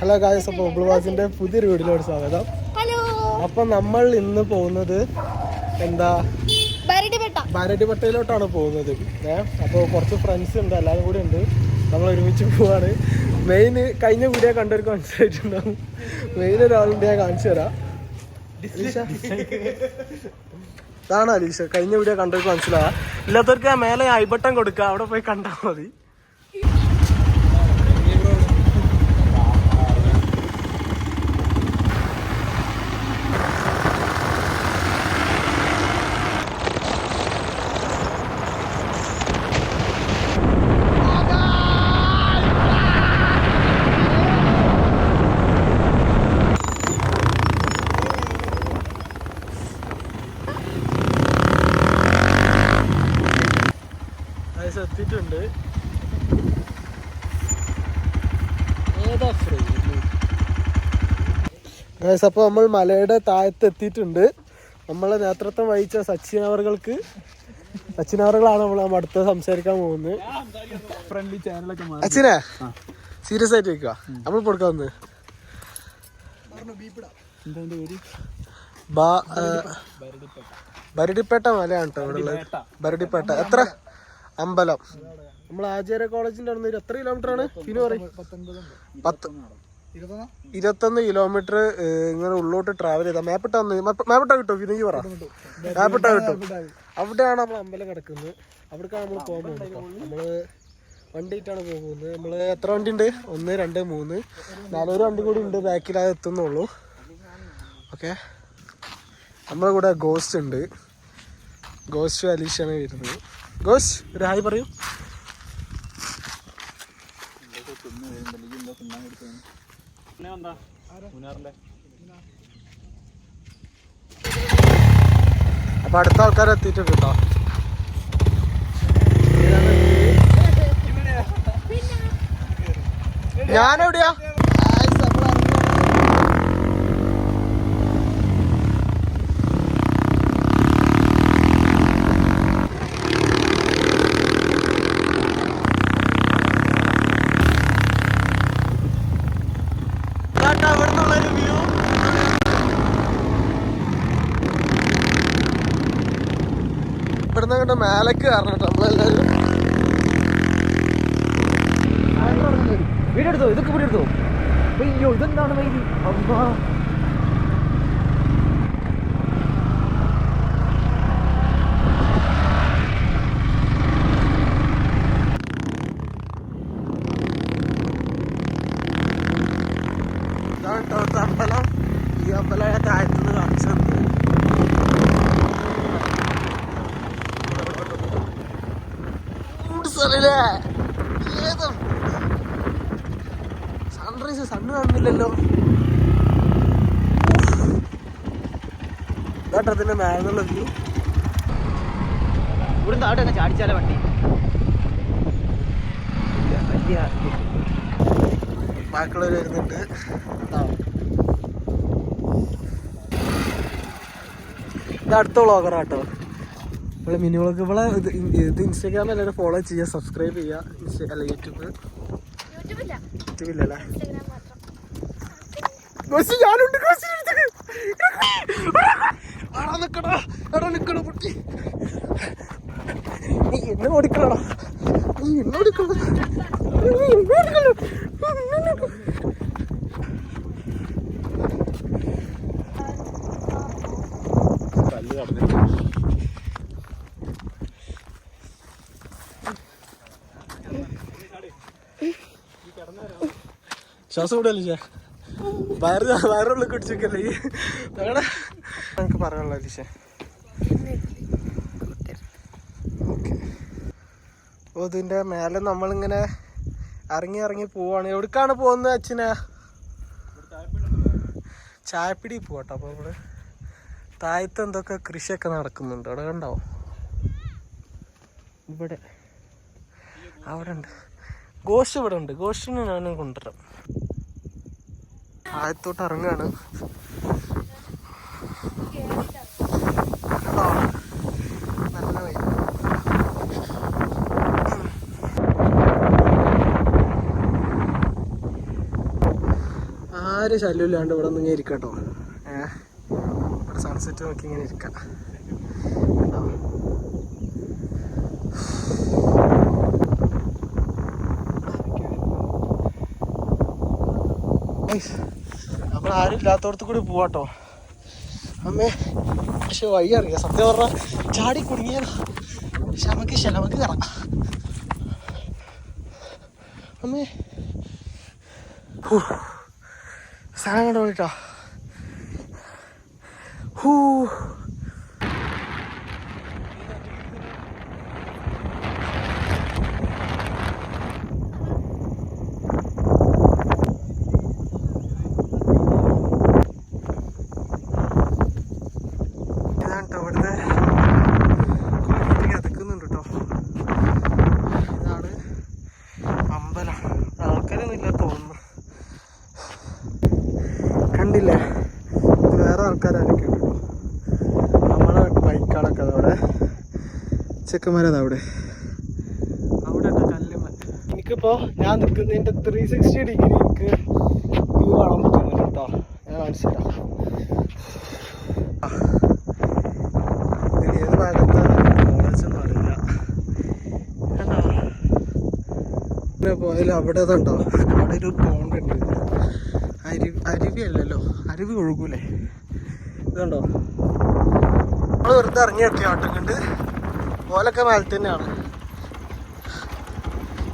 Hello guys, അപ്പോൾ ഉബ്ലുവാസിന്റെ പുതിയൊരു വീഡിയോയിലോട് സ്വാഗതം. അപ്പം നമ്മൾ ഇന്ന് പോകുന്നത് ബാരഡിപട്ടയിലോട്ടാണ് പോകുന്നത്. അപ്പോൾ കുറച്ച് ഫ്രണ്ട്സ് ഉണ്ട്, എല്ലാവരും കൂടി ഉണ്ട്. നമ്മൾ ഒരുമിച്ച് പോവാണ്. കഴിഞ്ഞ വീഡിയോ കണ്ടവർക്ക് മനസ്സിലായിട്ടുണ്ടാവും. ഒരാളുണ്ട്, ഞാൻ കാണിച്ചു തരാം. ഇതാണ് അലീഷ. കഴിഞ്ഞ വീഡിയോ കണ്ടവർക്ക് മനസ്സിലാവാം. ഇല്ലാത്തവർക്ക് മേലെ ഐ ബട്ടൺ കൊടുക്കുക, അവിടെ പോയി കണ്ടാൽ മതി. എത്തിയിട്ടുണ്ട്. ഗൈസ്, അപ്പോൾ നമ്മൾ മലയുടെ താഴത്ത് എത്തിയിട്ടുണ്ട്. നമ്മളെ നേതൃത്വം വഹിച്ച സച്ചിൻ അവർകളാണ് നമ്മൾ അടുത്ത് സംസാരിക്കാൻ പോകുന്നത്. അച്ഛനെ സീരിയസ് ആയിട്ട് വെക്കുക. നമ്മൾ കൊടുക്കാൻ വന്ന് ബരഡിപ്പേട്ട മലയാണ് കേട്ടോ ഇവിടെ ഉള്ളത്. ബരഡിപ്പേട്ട എത്ര അമ്പലം. നമ്മൾ ആചാര്യ കോളേജിന്റെ അവിടെ നിന്ന് എത്ര കിലോമീറ്റർ ആണ് പിന്നെ പറയും? 21 കിലോമീറ്റർ ഇങ്ങനെ ഉള്ളോട്ട് ട്രാവൽ ചെയ്താൽ മേപ്പിട്ട കിട്ടും. പിന്നെ പറ മേപ്പിട്ട കിട്ടും. അവിടെയാണ് നമ്മൾ അമ്പലം കിടക്കുന്നത്. അവിടേക്കാണ് നമ്മൾ പോകാൻ പോകുന്നത്. നമ്മള് വണ്ടിയിട്ടാണ് പോകുന്നത്. നമ്മൾ എത്ര വണ്ടി ഉണ്ട്? 1, 2, 3, 4 വണ്ടി കൂടി ഉണ്ട്. ബാക്കിൽ അത് എത്തുന്നുള്ളൂ. ഓക്കെ, നമ്മളെ കൂടെ ഗോസ്റ്റ് ഉണ്ട്. ഗോസ്റ്റ് അലീഷാണ് വരുന്നത്. ഗോസ് ഒരു ഹായ് പറയൂ. അപ്പൊ അടുത്ത ആൾക്കാർ എത്തിയിട്ടുണ്ട് കേട്ടോ. ഞാനെവിടെയാ? ഇവിടുന്ന് അങ്ങോട്ട് മേലേക്ക് കയറണം കേട്ടോ നമ്മളെല്ലാവരും. വീടെടുത്തോ, ഇതൊക്കെ വീടെടുത്തോ. അയ്യോ, ഇതെന്താണ് വൈകി? അമ്മാ, ഇതാണ് കേട്ടോ അമ്പലം. ഈ അമ്പലം താഴത്തുനിന്ന് കാണിച്ചത്. സൺറൈസ് സണ്ണ് കാണുന്നില്ലല്ലോ. ഇതാട്ടത്തിന്റെ മേലുള്ള വ്യൂ. ഇവിടുന്ന് അവിടെ തന്നെ ചാടിച്ചാലേ വണ്ടി. ബാക്കിയുള്ളവർ വരുന്നുണ്ട്. ഇത് അടുത്ത വ്ളോഗറാട്ടോ. ഇവിടെ മിനി വ്ളോഗ്. ഇവിടെ ഇത് ഇൻസ്റ്റാഗ്രാമിൽ എല്ലാവരും ഫോളോ ചെയ്യുക, സബ്സ്ക്രൈബ് ചെയ്യുക. അല്ല, യൂട്യൂബില്ലല്ലേ? ഞാനുണ്ട്. പൊട്ടി നീ എന്നെ ഓടിക്കളടാ. ശ്വാസം കൂടല്ലേ വയറുള്ളിൽ കുടിച്ചേക്കല്ലേ നമുക്ക് പറയാനുള്ള അലീഷ. ഓക്കെ, അപ്പോൾ ഇതിൻ്റെ മേലെ നമ്മളിങ്ങനെ ഇറങ്ങി പോവാണ്. എവിടേക്കാണ് പോകുന്നത് അച്ഛനാ? ചായപ്പിടി പോവാട്ടോ. അപ്പോൾ ഇവിടെ താഴത്ത് എന്തൊക്കെ കൃഷിയൊക്കെ നടക്കുന്നുണ്ട്. അവിടെ ഉണ്ടാവും. അവിടെ ഉണ്ട് ഗോഷ്. ഇവിടെ ഉണ്ട്. ഗോഷിനെ ഞാനും കൊണ്ടുവരാം. ആയത്തോട്ട് ഇറങ്ങാണ്. നല്ല വൈ. ആരും ശല്യമില്ലാണ്ട് ഇവിടെ നിന്ന് ഇങ്ങനെ ഇരിക്കട്ടോ. ഇവിടെ സൺസെറ്റ് നോക്കി ഇങ്ങനെ ഇരിക്കാം. നമ്മൾ ആരും ഇല്ലാത്തടത്ത് കൂടി പോവാട്ടോ അമ്മേ. പക്ഷെ വഴി അറിയാം സത്യം പറഞ്ഞാൽ ചാടി കുടുങ്ങിയതാ. പക്ഷെ നമുക്ക് കയറാം അമ്മേ. സാധനം കണ്ടോ കേട്ടോ. കണ്ടില്ലേ വേറെ ആൾക്കാരൊക്കെ ഉണ്ടോ. നമ്മളെ ബൈക്കുകളൊക്കെ അതവിടെ ചെക്കന്മാരതാ അവിടെ കേട്ടോ കല്ലുമ്മ. എനിക്കിപ്പോൾ ഞാൻ നിൽക്കുന്നതിൻ്റെ 360 ഡിഗ്രി എനിക്ക് വ്യൂ കാണാൻ പറ്റുന്നുണ്ട് കേട്ടോ. ഞാൻ കാണിച്ചു തരാം. ഏത് ഭാഗത്താണ് കോളേജൊന്നും അറിയില്ല. പിന്നെ പോയാലും അവിടെ അതുണ്ടോ അവിടെ ഒരു പോണ്ട് ഉണ്ട്. അരുവി അല്ലല്ലോ, അരുവി ഒഴുകൂലേ. ഇതുണ്ടോ നമ്മൾ വെറുതെ ഇറങ്ങി നോക്കിയ ആട്ടം കണ്ട് ഓലൊക്കെ മേലെ തന്നെയാണ്.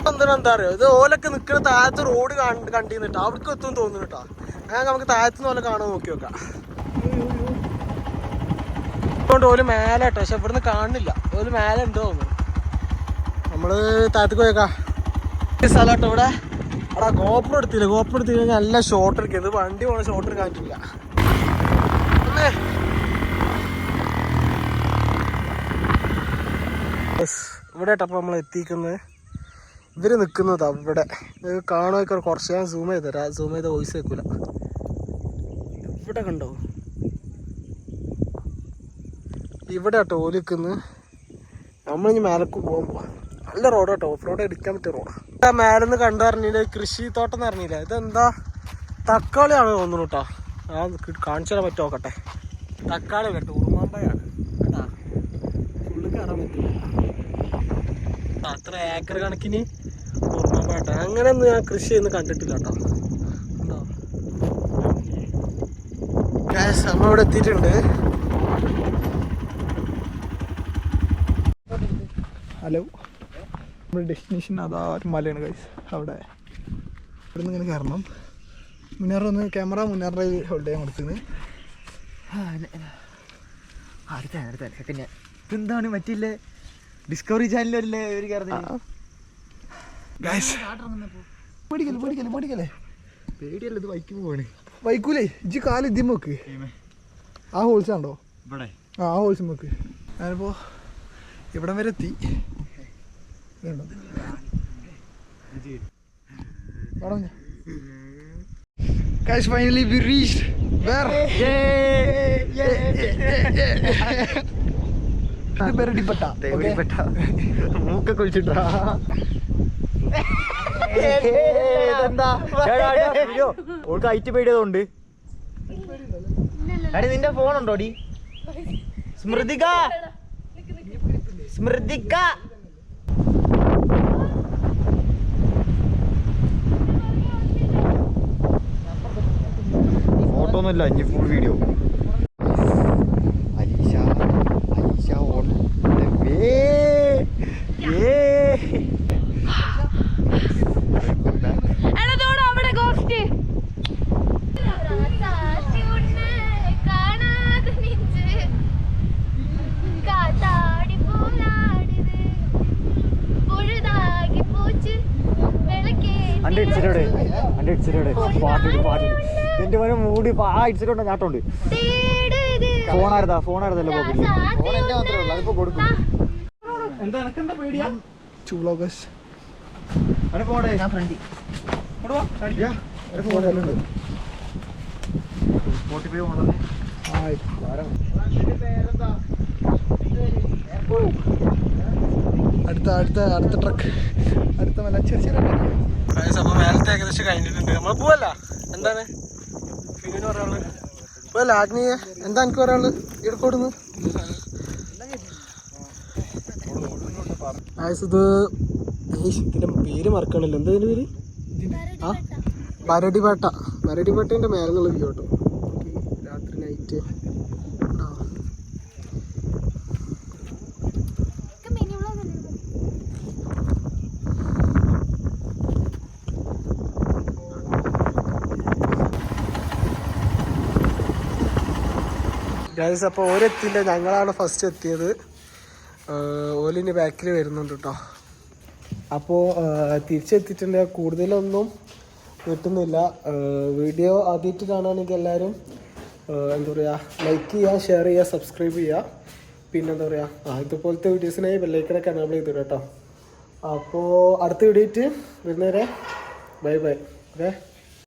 എന്താ അറിയോ, ഇത് ഓലൊക്കെ നിൽക്കുന്ന താഴത്ത് റോഡ് കണ്ടിരുന്നിട്ടോ അവിടേക്ക് എത്തും തോന്നുന്നു കേട്ടോ. അങ്ങനെ നമുക്ക് താഴത്തുനിന്ന് ഓല കാണാൻ നോക്കി നോക്കാം. അതുകൊണ്ട് ഓല് മേലെ കേട്ടോ, പക്ഷെ ഇവിടുന്ന് കാണുന്നില്ല. ഓല് മേലെ ഉണ്ടോ തോന്നുന്നു. നമ്മള് താഴത്തേക്ക് പോയേക്കാം. ഈ സ്ഥലം കേട്ടോ ഇവിടെ. അവിടെ ഗോപുരം എടുത്തില്ല കഴിഞ്ഞാൽ നല്ല ഷോട്ട് എടുക്കുന്നത്. വണ്ടി പോണ ഷോട്ട് എടുക്കാൻ പറ്റില്ല. ഇവിടെ കേട്ടപ്പോൾ നമ്മൾ എത്തിക്കുന്നത് ഇവര് നിൽക്കുന്നത് അവിടെ കാണുമൊക്കെ. കുറച്ച് ഞാൻ സൂം ചെയ്ത് തരാം. സൂം ചെയ്ത വോയിസ് കേൾക്കൂല. ഇവിടെ കണ്ടോ ഇവിടെ കേട്ടോ ഓല് നിൽക്കുന്നത്. നമ്മളിനി മേലക്ക് പോകാൻ നല്ല റോഡ് കേട്ടോ. ഓഫ് റോഡ് എടുക്കാൻ പറ്റിയ റോഡാണ്. മേലെന്ന് കണ്ടു പറഞ്ഞില്ല കൃഷിത്തോട്ടം എന്ന് പറഞ്ഞില്ല. ഇതെന്താ തക്കാളിയാണ് തോന്നുന്നു കേട്ടോ. ആ കാണിച്ചു തരാൻ പറ്റുമോ നോക്കട്ടെ. തക്കാളി കേട്ടോ ഉറുമാമ്പയാണ് കേട്ടാ. ഫുള്ള് കയറാൻ പറ്റില്ല. അത്ര ഏക്കർ കണക്കിന് ഉറുമാമ്പ കേട്ടോ. അങ്ങനെയൊന്നും ഞാൻ കൃഷി ചെയ്യുന്ന കണ്ടിട്ടില്ല കേട്ടോ. ഉണ്ടോ നമ്മൾ ഇവിടെ എത്തിയിട്ടുണ്ട്. ഹലോ, നമ്മുടെ ഡെസ്റ്റിനേഷൻ അതാ ഒരു മലയാണ് ഗൈസ്. അവിടെ ഇവിടെ നിന്ന് ഇങ്ങനെ കയറണം. മുന്നേറൊന്ന് ക്യാമറ മുന്നേറെ ഹോൾഡ് ചെയ്യാൻ കൊടുക്കുന്നത്. എന്താണ് മറ്റില്ലേ ഡിസ്കവറി ചാനലല്ലേ ഒരു പേടിക്കല്ലേ പേടിയല്ല. ഇത് ബൈക്ക് പോവാണ്. ബൈക്കൂലേ ഇജ്ജ് കാല് ഇദ്യം നോക്ക്. ആ ഹോൾസ് ഉണ്ടോ ആ ഹോൾസ് നോക്ക്. ഞാനിപ്പോ ഇവിടം വരെ എത്തി. Guys, finally we reached where? മൂക്കെ കുളിച്ചിട്ടാ ഓൾക്ക് ഐറ്റ് പേടിയതുകൊണ്ട്. അടി നിന്റെ ഫോണുണ്ടോടി? സ്മൃതിക ഫോട്ടോ ഒന്നുമില്ല, ഇനി full video. Alisha on the way. പാട്ട് എന്റെ മോനെ മൂടി ആ ഇടിച്ചിട്ടുണ്ടോ ഞാട്ടുണ്ട്. ഫോണായിരുന്നല്ലോ പോകില്ല. ഫോൺ എന്റെ മാത്രമേ ഉള്ളൂ, അതിപ്പോ കൊടുക്കും. അടുത്ത ട്രക്ക് അടുത്ത മല. ചെറിയ മേലത്തെ ഏകദേശം കഴിഞ്ഞിട്ടുണ്ട്. നമ്മൾ പോവല്ല. എന്താണ് ലാഗ്നിയെ എന്താ എനിക്ക് പറയാനുള്ളത് ഇടക്കോടുന്ന് ഇത് ഇതിന്റെ പേര് മറക്കണല്ലോ എന്താ ഇതിന്റെ പേര് ആ മരടിപേട്ടന്റെ മേലെ നിന്നുള്ള വ്യൂ കേട്ടോ രാത്രി നൈറ്റ് ഗൈസ് അപ്പോൾ ഓരെത്തില്ല ഞങ്ങളാണ് ഫസ്റ്റ് എത്തിയത് ഓലിന് ബാക്കിൽ വരുന്നുണ്ട് കേട്ടോ അപ്പോൾ തിരിച്ചെത്തിയിട്ടുണ്ട് കൂടുതലൊന്നും കിട്ടുന്നില്ല വീഡിയോ ആദ്യമായിട്ട് കാണുകയാണെങ്കിൽ എല്ലാവരും എന്താ പറയുക ലൈക്ക് ചെയ്യുക ഷെയർ ചെയ്യുക സബ്സ്ക്രൈബ് ചെയ്യുക പിന്നെ എന്താ പറയുക ഇതുപോലത്തെ വീഡിയോസിനായി ബെല്ലൈക്കണൊക്കെ എനേബിൾ ചെയ്തിട്ട് കേട്ടോ അപ്പോൾ അടുത്ത വീഡിയോ വരുന്നവരെ ബൈ ബൈ ഓക്കെ